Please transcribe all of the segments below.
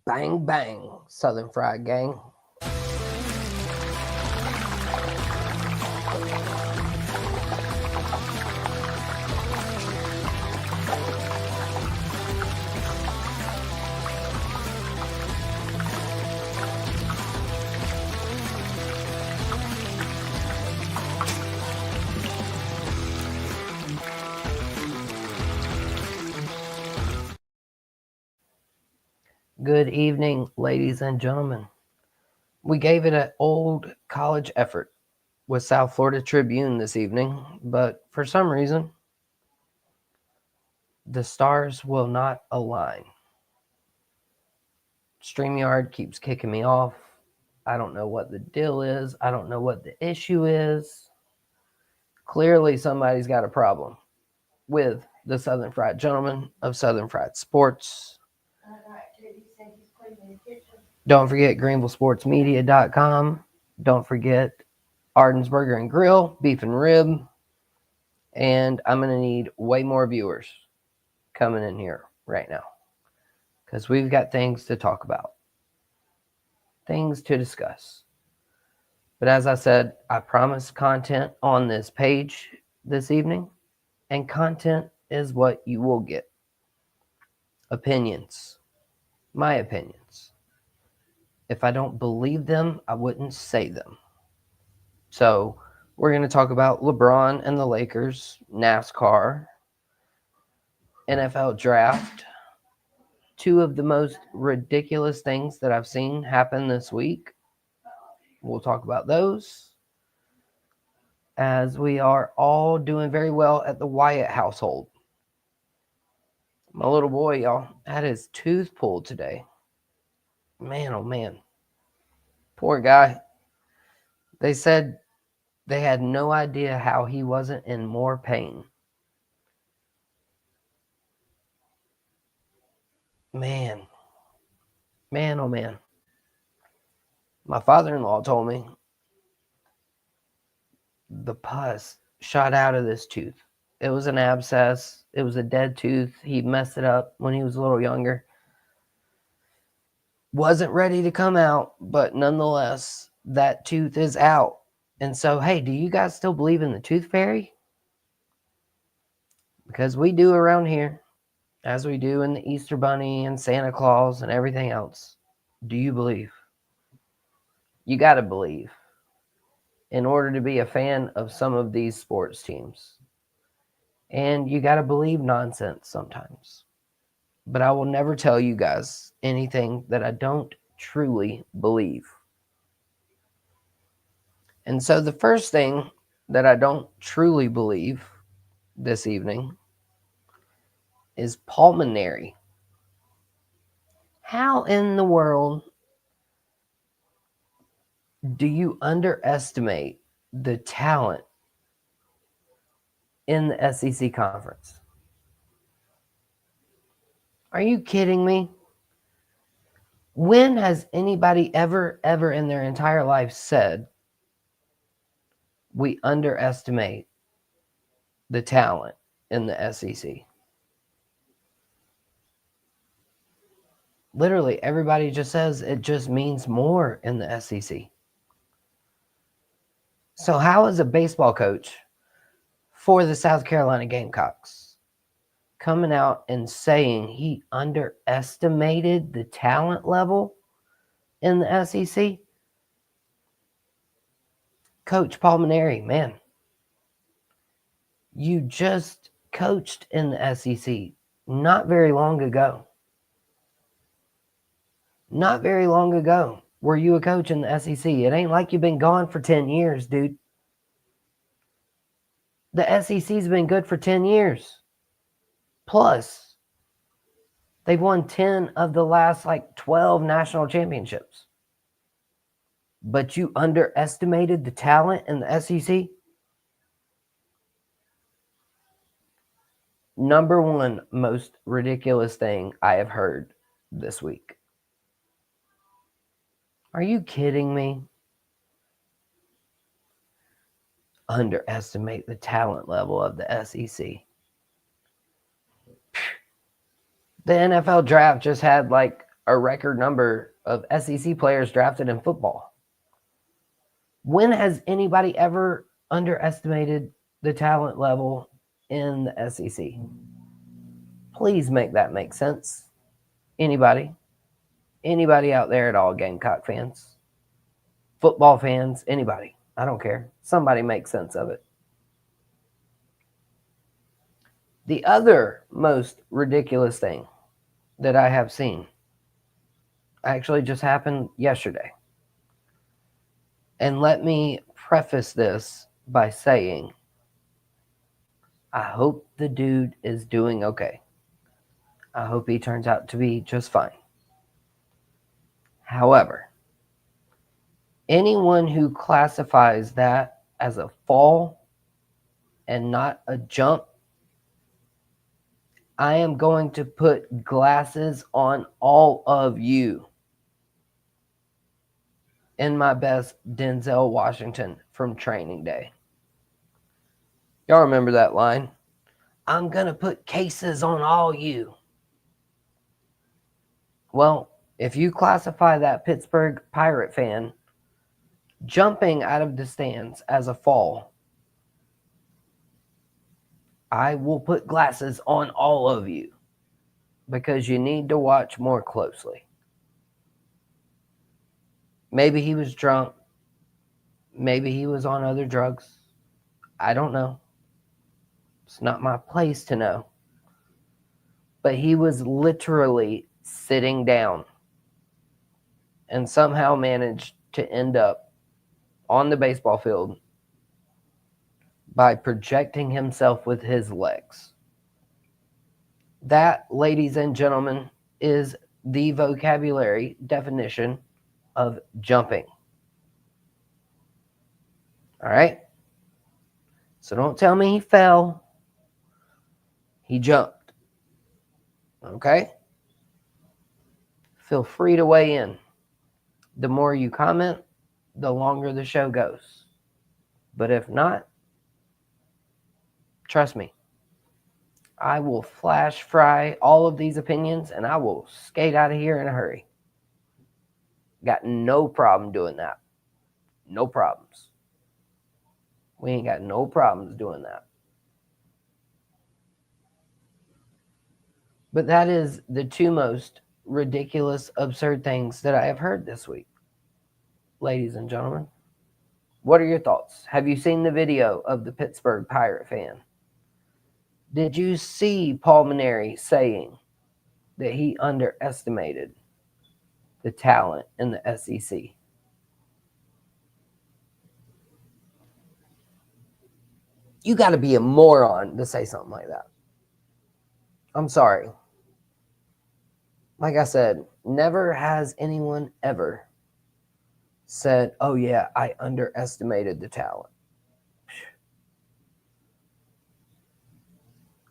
Bang, bang, Southern Fried Gang. Good evening, ladies and gentlemen. We gave it an old college effort with South Florida Tribune this evening, but for some reason, the stars will not align. StreamYard keeps kicking me off. I don't know what the deal is. I don't know what the issue is. Clearly, somebody's got a problem with the Southern Fried Gentleman of Southern Fried Sports. Don't forget GreenvilleSportsMedia.com. Don't forget Arden's Burger and Grill, beef and rib. And I'm going to need way more viewers coming in here right now because we've got things to talk about, things to discuss. But as I said, I promised content on this page this evening, and content is what you will get. Opinions, my opinions. If I don't believe them, I wouldn't say them. So we're going to talk about LeBron and the Lakers, NASCAR, NFL draft, two of the most ridiculous things that I've seen happen this week. We'll talk about those, as we are all doing very well at the Wyatt household. My little boy, y'all, had his tooth pulled today. Man, oh man. Poor guy. They said they had no idea how he wasn't in more pain. Man, oh man. My father-in-law told me the pus shot out of this tooth. It was an abscess. It was a dead tooth. He messed it up when he was a little younger. Wasn't ready to come out, but nonetheless, that tooth is out. And so, hey, do you guys still believe in the tooth fairy? Because we do around here, as we do in the Easter Bunny and Santa Claus and everything else. Do you believe? You got to believe in order to be a fan of some of these sports teams. And you got to believe nonsense sometimes. But I will never tell you guys anything that I don't truly believe. And so the first thing that I don't truly believe this evening is pulmonary. How in the world do you underestimate the talent in the SEC conference? Are you kidding me? When has anybody ever in their entire life said we underestimate the talent in the SEC? Literally, everybody just says it just means more in the SEC. So how is a baseball coach for the South Carolina Gamecocks coming out and saying he underestimated the talent level in the SEC? Coach Pulmonary, man, you just coached in the SEC not very long ago. Not very long ago were you a coach in the SEC. It ain't like you've been gone for 10 years, dude. The SEC's been good for 10 years. Plus, they've won 10 of the last 12 national championships. But you underestimated the talent in the SEC? Number one most ridiculous thing I have heard this week. Are you kidding me? Underestimate the talent level of the SEC. The NFL draft just had a record number of SEC players drafted in football. When has anybody ever underestimated the talent level in the SEC? Please make that make sense. Anybody? Anybody out there at all, Gamecock fans? Football fans? Anybody? I don't care. Somebody make sense of it. The other most ridiculous thing that I have seen actually just happened yesterday. And let me preface this by saying, I hope the dude is doing okay. I hope he turns out to be just fine. However, anyone who classifies that as a fall and not a jump, I am going to put glasses on all of you. In my best Denzel Washington from Training Day. Y'all remember that line? I'm going to put cases on all you. Well, if you classify that Pittsburgh Pirate fan jumping out of the stands as a fall, I will put glasses on all of you because you need to watch more closely. Maybe he was drunk. Maybe he was on other drugs. I don't know. It's not my place to know. But he was literally sitting down and somehow managed to end up on the baseball field by projecting himself with his legs. That, ladies and gentlemen, is the vocabulary definition of jumping. All right? So don't tell me he fell. He jumped. Okay? Feel free to weigh in. The more you comment, the longer the show goes. But if not, trust me, I will flash fry all of these opinions and I will skate out of here in a hurry. Got no problem doing that. No problems. We ain't got no problems doing that. But that is the two most ridiculous, absurd things that I have heard this week. Ladies and gentlemen, what are your thoughts? Have you seen the video of the Pittsburgh Pirate fan? Did you see Paul Mainieri saying that he underestimated the talent in the SEC? You got to be a moron to say something like that. I'm sorry. Like I said, never has anyone ever said, oh yeah, I underestimated the talent.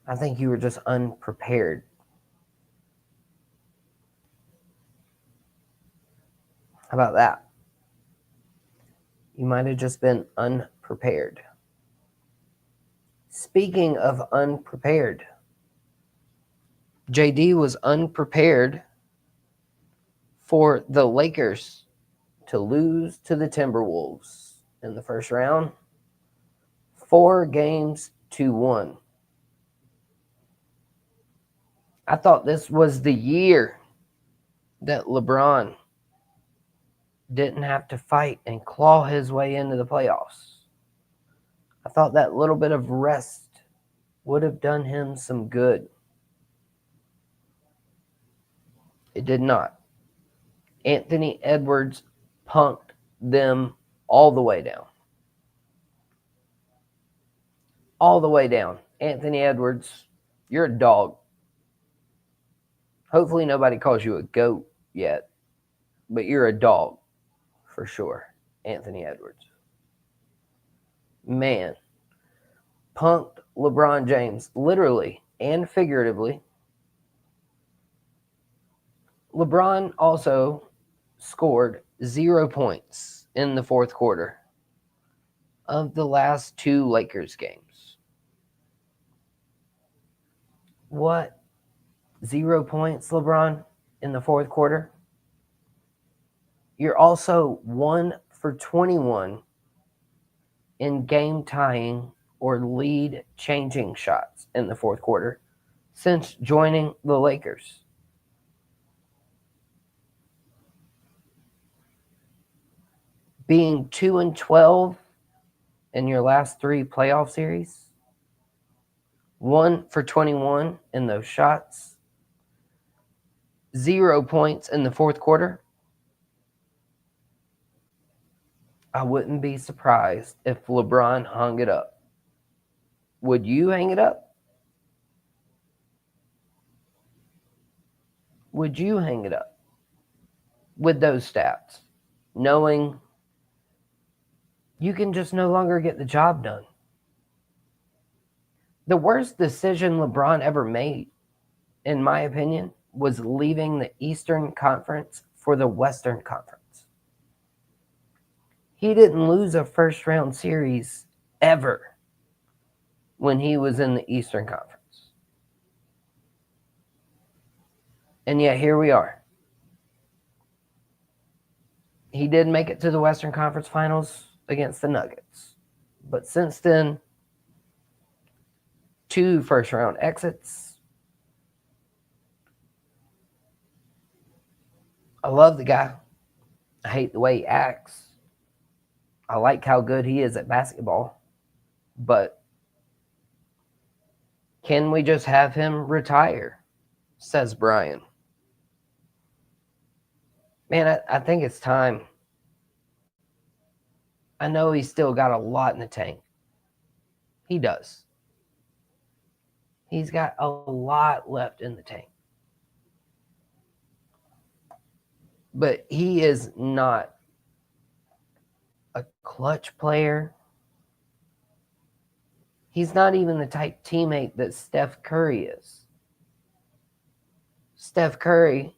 I think you were just unprepared. How about that? You might have just been unprepared. Speaking of unprepared, JD was unprepared for the Lakers to lose to the Timberwolves in the first round, 4-1. I thought this was the year that LeBron didn't have to fight and claw his way into the playoffs. I thought that little bit of rest would have done him some good. It did not. Anthony Edwards punked them all the way down. All the way down. Anthony Edwards, you're a dog. Hopefully nobody calls you a goat yet, but you're a dog for sure, Anthony Edwards. Man, punked LeBron James, literally and figuratively. LeBron also scored 0 points in the fourth quarter of the last 2 Lakers games. What? 0 points, LeBron, in the fourth quarter? You're also 1 for 21 in game tying or lead changing shots in the fourth quarter since joining the Lakers. Being 2-12 in your last 3 playoff series, 1 for 21 in those shots, 0 points in the fourth quarter. I wouldn't be surprised if LeBron hung it up. Would you hang it up? Would you hang it up with those stats, knowing you can just no longer get the job done? The worst decision LeBron ever made, in my opinion, was leaving the Eastern Conference for the Western Conference. He didn't lose a first round series ever when he was in the Eastern Conference. And yet here we are. He did make it to the Western Conference Finals against the Nuggets. But since then, 2 first round exits. I love the guy. I hate the way he acts. I like how good he is at basketball. But can we just have him retire? Says Brian. Man, I think it's time. I know he's still got a lot in the tank. He does. He's got a lot left in the tank. But he is not a clutch player. He's not even the type teammate that Steph Curry is. Steph Curry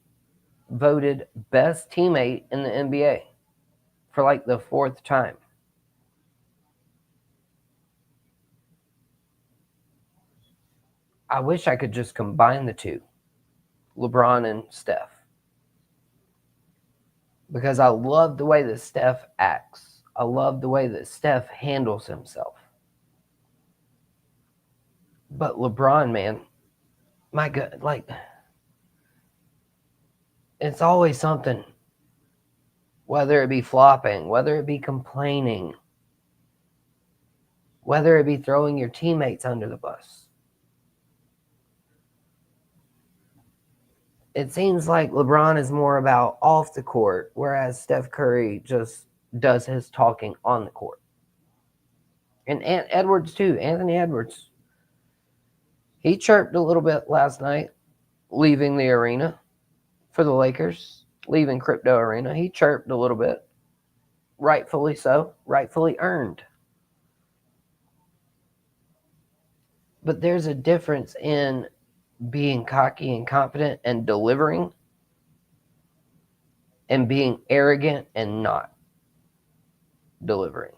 voted best teammate in the NBA for like the 4th time. I wish I could just combine the two, LeBron and Steph. Because I love the way that Steph acts. I love the way that Steph handles himself. But LeBron, man, my God, like, it's always something. Whether it be flopping, whether it be complaining, whether it be throwing your teammates under the bus. It seems like LeBron is more about off the court, whereas Steph Curry just does his talking on the court. And Edwards, too. Anthony Edwards. He chirped a little bit last night, leaving the arena for the Lakers, leaving Crypto Arena. He chirped a little bit. Rightfully so. Rightfully earned. But there's a difference in being cocky and confident and delivering and being arrogant and not delivering.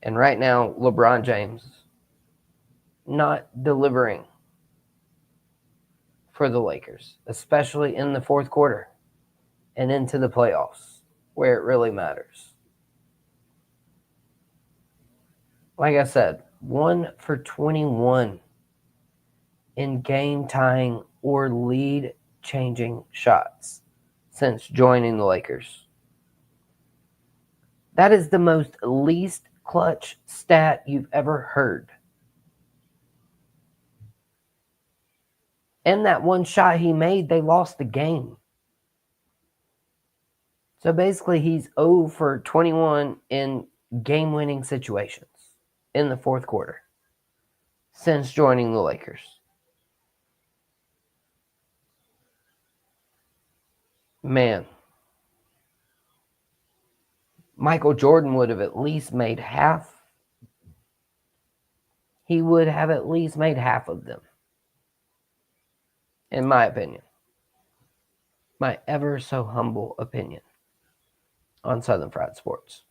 And right now, LeBron James not delivering for the Lakers, especially in the fourth quarter and into the playoffs where it really matters. Like I said, 1 for 21 in game tying or lead changing shots since joining the Lakers. That is the most least clutch stat you've ever heard. And that one shot he made, they lost the game. So basically, he's 0 for 21 in game-winning situations in the fourth quarter since joining the Lakers. Man, Michael Jordan would have at least made half. He would have at least made half of them, in my opinion. My ever so humble opinion on Southern Fried Sports.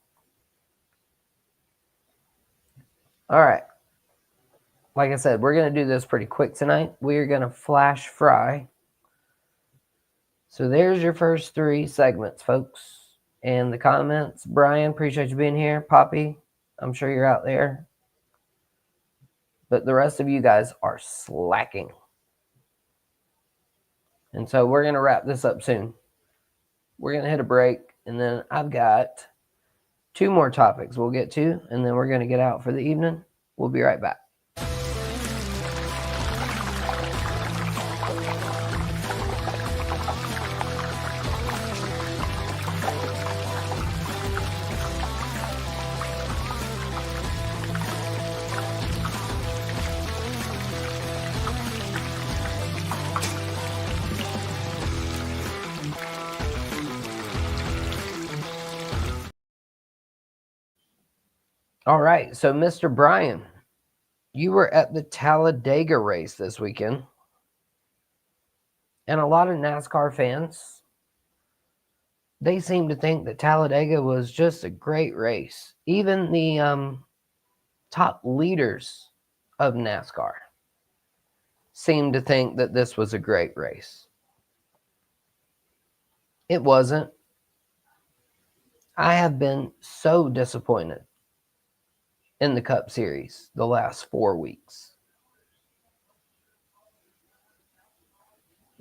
All right. Like I said, we're going to do this pretty quick tonight. We're going to flash fry So there's your first 3 segments, folks. And the comments, Brian, appreciate you being here. Poppy, I'm sure you're out there. But the rest of you guys are slacking. And so we're going to wrap this up soon. We're going to hit a break, and then I've got 2 more topics we'll get to, and then we're going to get out for the evening. We'll be right back. All right, so Mr. Brian, you were at the Talladega race this weekend. And a lot of NASCAR fans, they seem to think that Talladega was just a great race. Even the top leaders of NASCAR seem to think that this was a great race. It wasn't. I have been so disappointed in the Cup Series the last 4 weeks.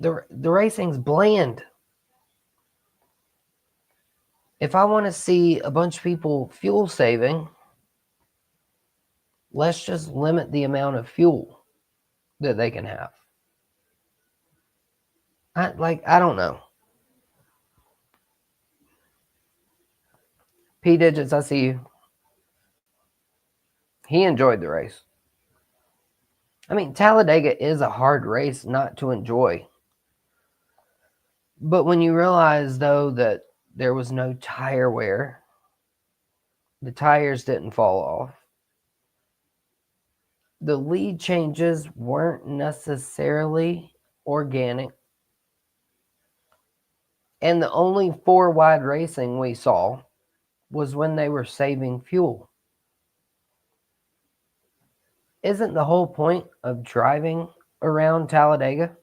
The racing's bland. If I want to see a bunch of people fuel saving, let's just limit the amount of fuel that they can have. I don't know. P Digits, I see you. He enjoyed the race. I mean, Talladega is a hard race not to enjoy. But when you realize, though, that there was no tire wear, the tires didn't fall off, the lead changes weren't necessarily organic, and the only 4 wide racing we saw was when they were saving fuel. Isn't the whole point of driving around Talladega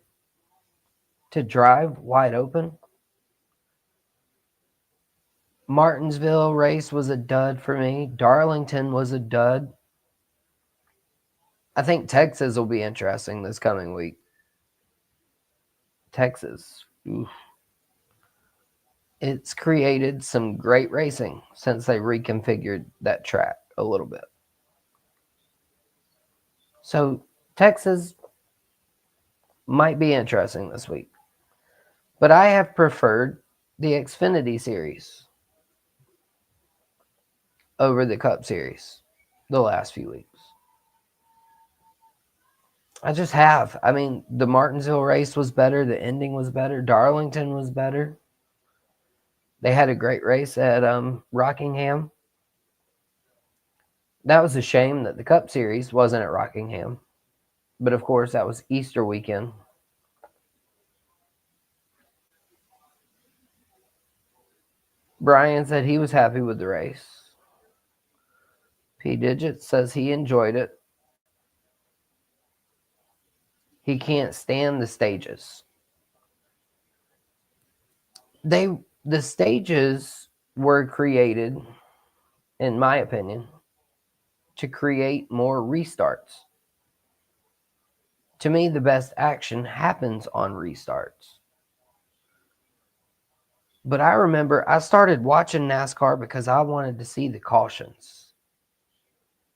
to drive wide open? Martinsville race was a dud for me. Darlington was a dud. I think Texas will be interesting this coming week. Texas. Oof. It's created some great racing since they reconfigured that track a little bit. So Texas might be interesting this week. But I have preferred the Xfinity Series over the Cup Series the last few weeks. I just have. I mean, the Martinsville race was better. The ending was better. Darlington was better. They had a great race at Rockingham. That was a shame that the Cup Series wasn't at Rockingham. But, of course, that was Easter weekend. Brian said he was happy with the race. P Digit says he enjoyed it. He can't stand the stages. The stages were created, in my opinion, to create more restarts. To me, the best action happens on restarts. But I remember I started watching NASCAR because I wanted to see the cautions.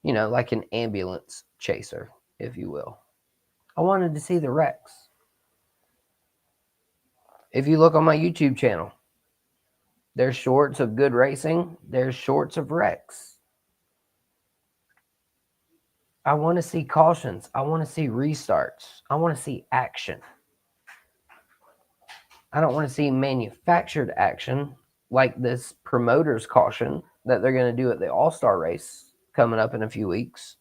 You know, like an ambulance chaser, if you will. I wanted to see the wrecks. If you look on my YouTube channel, there's shorts of good racing. There's shorts of wrecks. I want to see cautions. I want to see restarts. I want to see action. I don't want to see manufactured action like this promoter's caution that they're going to do at the All-Star race coming up in a few weeks.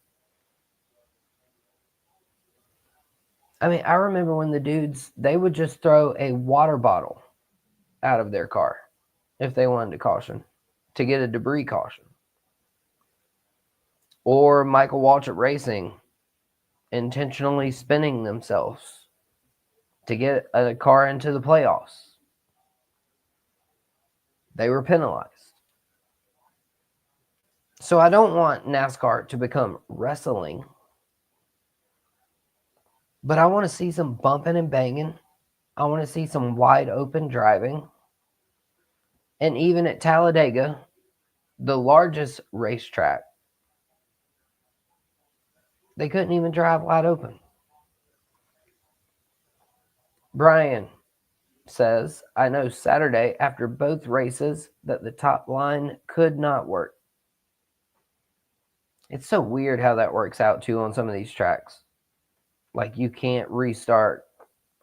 I mean, I remember when the dudes, they would just throw a water bottle out of their car if they wanted to caution, to get a debris caution. Or Michael Waltrip Racing intentionally spinning themselves to get a car into the playoffs. They were penalized. So I don't want NASCAR to become wrestling, but I want to see some bumping and banging. I want to see some wide open driving. And even at Talladega, the largest racetrack, they couldn't even drive wide open. Brian says, I know Saturday after both races that the top line could not work. It's so weird how that works out too on some of these tracks. Like you can't restart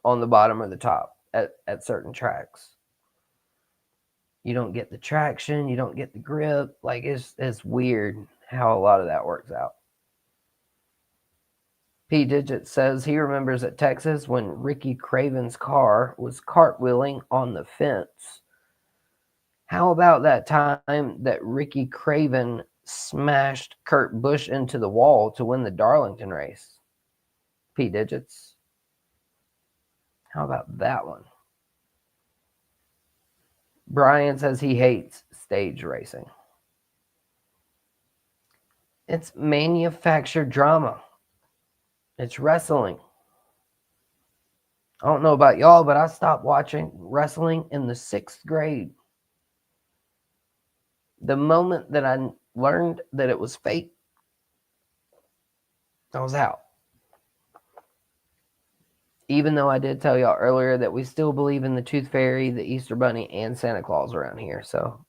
on the bottom or the top at certain tracks. You don't get the traction, you don't get the grip. Like it's weird how a lot of that works out. P Digit says he remembers at Texas when Ricky Craven's car was cartwheeling on the fence. How about that time that Ricky Craven smashed Kurt Busch into the wall to win the Darlington race? P Digits. How about that one? Brian says he hates stage racing. It's manufactured drama. It's wrestling. I don't know about y'all, but I stopped watching wrestling in the 6th grade. The moment that I learned that it was fake, I was out. Even though I did tell y'all earlier that we still believe in the Tooth Fairy, the Easter Bunny, and Santa Claus around here. So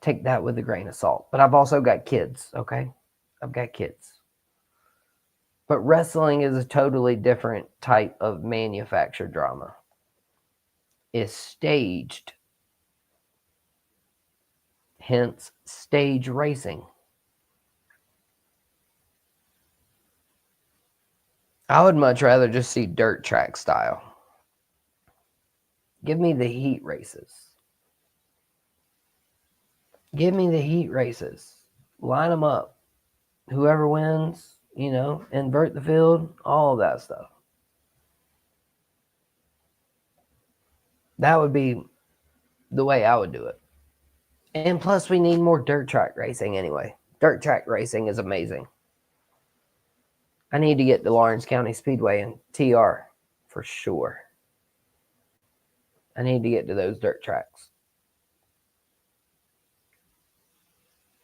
take that with a grain of salt. But I've also got kids, okay? I've got kids. But wrestling is a totally different type of manufactured drama. It's staged. Hence, stage racing. I would much rather just see dirt track style. Give me the heat races. Give me the heat races. Line them up. Whoever wins, invert the field, all of that stuff. That would be the way I would do it. And plus, we need more dirt track racing anyway. Dirt track racing is amazing. I need to get to Lawrence County Speedway and TR for sure. I need to get to those dirt tracks.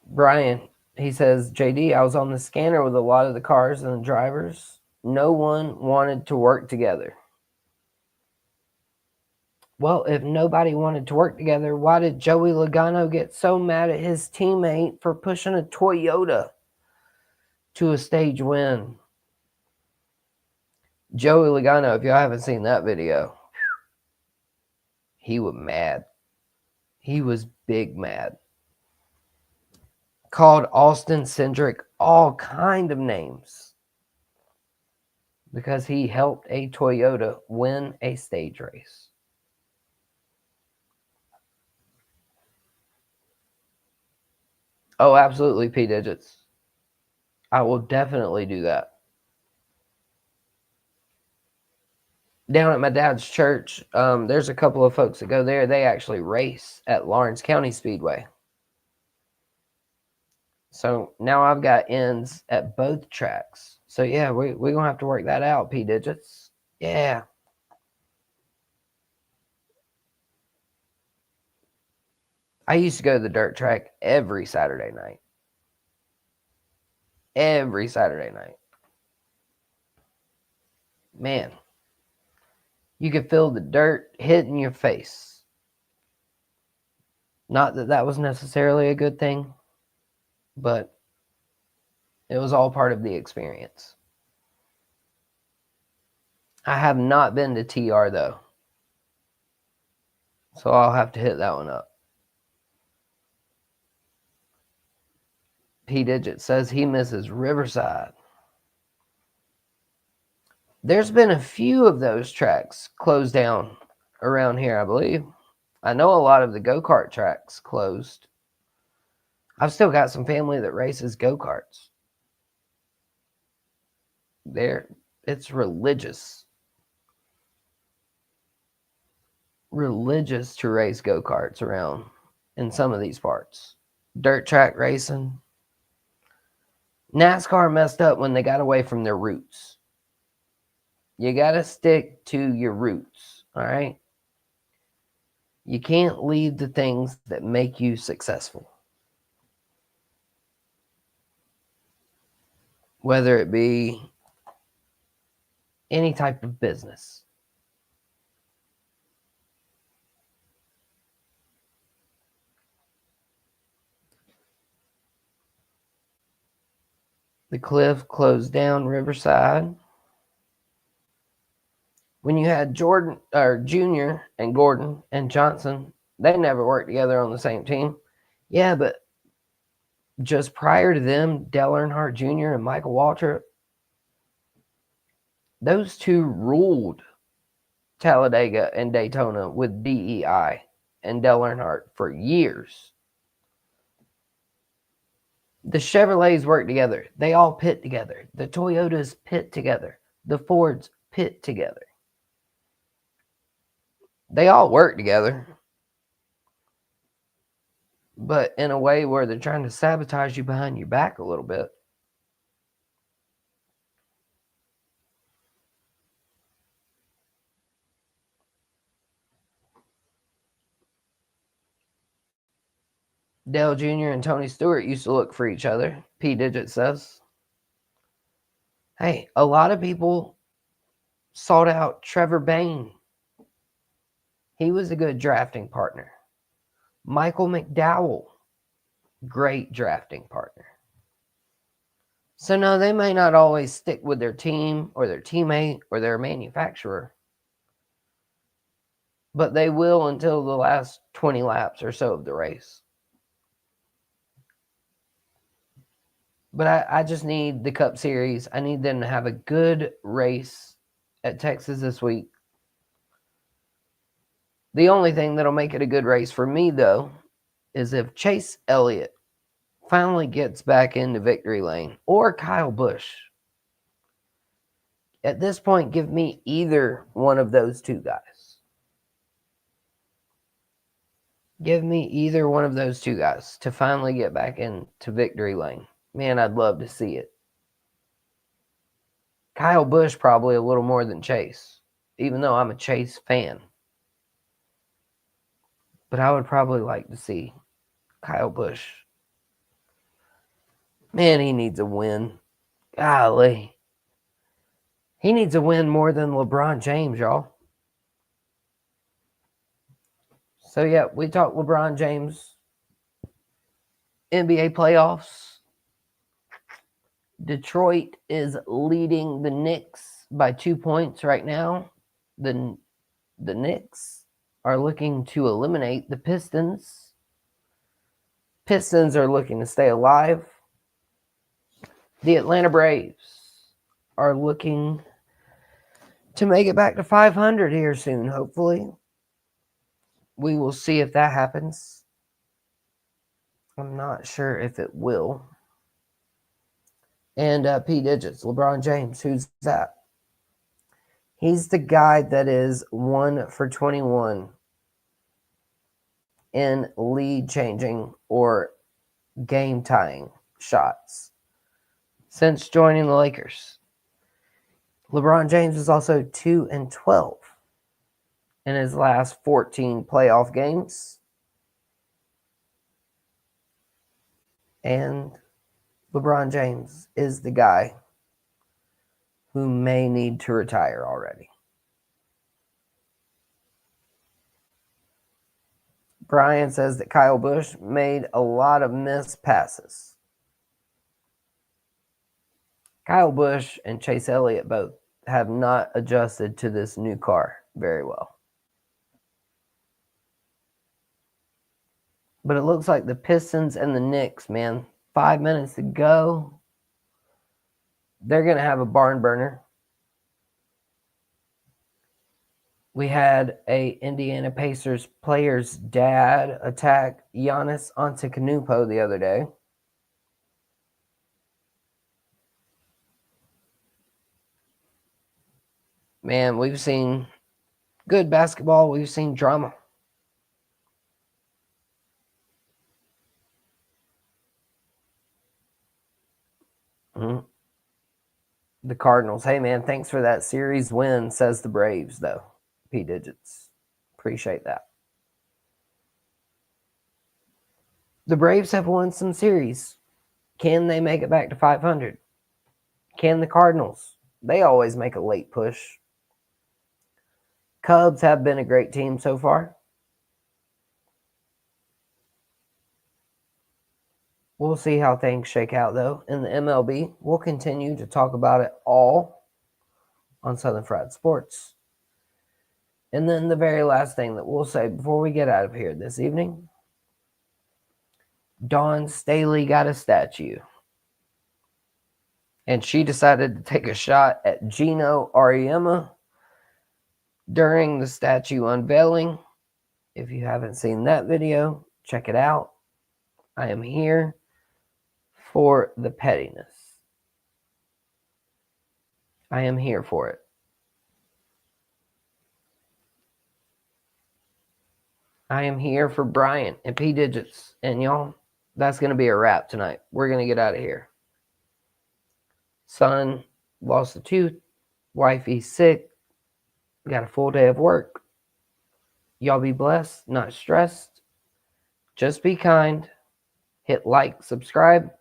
Brian, he says, JD, I was on the scanner with a lot of the cars and the drivers. No one wanted to work together. Well, if nobody wanted to work together, why did Joey Logano get so mad at his teammate for pushing a Toyota to a stage win? Joey Logano, if y'all haven't seen that video, he was mad. He was big mad. Called Austin Cindric all kind of names because he helped a Toyota win a stage race. Oh, absolutely, P Digits. I will definitely do that. Down at my dad's church, there's a couple of folks that go there. They actually race at Lawrence County Speedway. So now I've got ends at both tracks. So yeah, we're going to have to work that out, P Digits. Yeah. I used to go to the dirt track every Saturday night. Every Saturday night. Man, you could feel the dirt hitting your face. Not that that was necessarily a good thing, but it was all part of the experience. I have not been to TR though, so I'll have to hit that one up. P Digit says he misses Riverside. There's been a few of those tracks closed down around here, I believe. I know a lot of the go-kart tracks closed. I've still got some family that races go-karts. It's religious. religious to race go-karts around in some of these parts. Dirt track racing. NASCAR messed up when they got away from their roots. You got to stick to your roots, all right? You can't leave the things that make you successful. Whether it be any type of business. The Cliff closed down Riverside. When you had Jordan or Junior and Gordon and Johnson, they never worked together on the same team. Yeah, but just prior to them, Dale Earnhardt Jr. and Michael Waltrip, those two ruled Talladega and Daytona with DEI and Dale Earnhardt for years. The Chevrolets work together. They all pit together. The Toyotas pit together. The Fords pit together. They all work together. But in a way where they're trying to sabotage you behind your back a little bit. Dale Jr. and Tony Stewart used to look for each other, P. Digit says. Hey, a lot of people sought out Trevor Bayne. He was a good drafting partner. Michael McDowell, great drafting partner. So no, they may not always stick with their team or their teammate or their manufacturer, but they will until the last 20 laps or so of the race. But I just need the Cup Series. I need them to have a good race at Texas this week. The only thing that'll make it a good race for me, though, is if Chase Elliott finally gets back into victory lane or Kyle Busch. At this point, give me either one of those two guys. Give me either one of those two guys to finally get back into victory lane. Man, I'd love to see it. Kyle Busch probably a little more than Chase, even though I'm a Chase fan. But I would probably like to see Kyle Busch. Man, he needs a win. Golly. He needs a win more than LeBron James, y'all. So, yeah, we talked LeBron James. NBA playoffs. Detroit is leading the Knicks by 2 points right now. The Knicks are looking to eliminate the Pistons. Pistons are looking to stay alive. The Atlanta Braves are looking to make it back to 500 here soon, hopefully. We will see if that happens. I'm not sure if it will. And P. Digits, LeBron James, who's that? He's the guy that is 1 for 21 in lead changing or game tying shots since joining the Lakers. LeBron James is also 2 and 12 in his last 14 playoff games. And LeBron James is the guy who may need to retire already. Brian says that Kyle Busch made a lot of missed passes. Kyle Busch and Chase Elliott both have not adjusted to this new car very well. But it looks like the Pistons and the Knicks, man, 5 minutes to go. They're going to have a barn burner. We had a Indiana Pacers player's dad attack Giannis Antetokounmpo the other day. Man, we've seen good basketball, we've seen drama. Mm-hmm. The Cardinals. Hey, man, thanks for that series win, says the Braves, though. P Digits. Appreciate that. The Braves have won some series. Can they make it back to 500? Can the Cardinals? They always make a late push. Cubs have been a great team so far. We'll see how things shake out, though. In the MLB, we'll continue to talk about it all on Southern Fried Sports. And then the very last thing that we'll say before we get out of here this evening, Dawn Staley got a statue. And she decided to take a shot at Gino Auriemma during the statue unveiling. If you haven't seen that video, check it out. I am here for the pettiness. I am here for it. I am here for Brian and P Digits. And y'all, that's going to be a wrap tonight. We're going to get out of here. Son lost a tooth. Wifey's sick. Got a full day of work. Y'all be blessed, not stressed. Just be kind. Hit like, subscribe.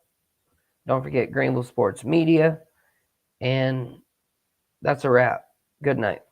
Don't forget Greenville Sports Media. And that's a wrap. Good night.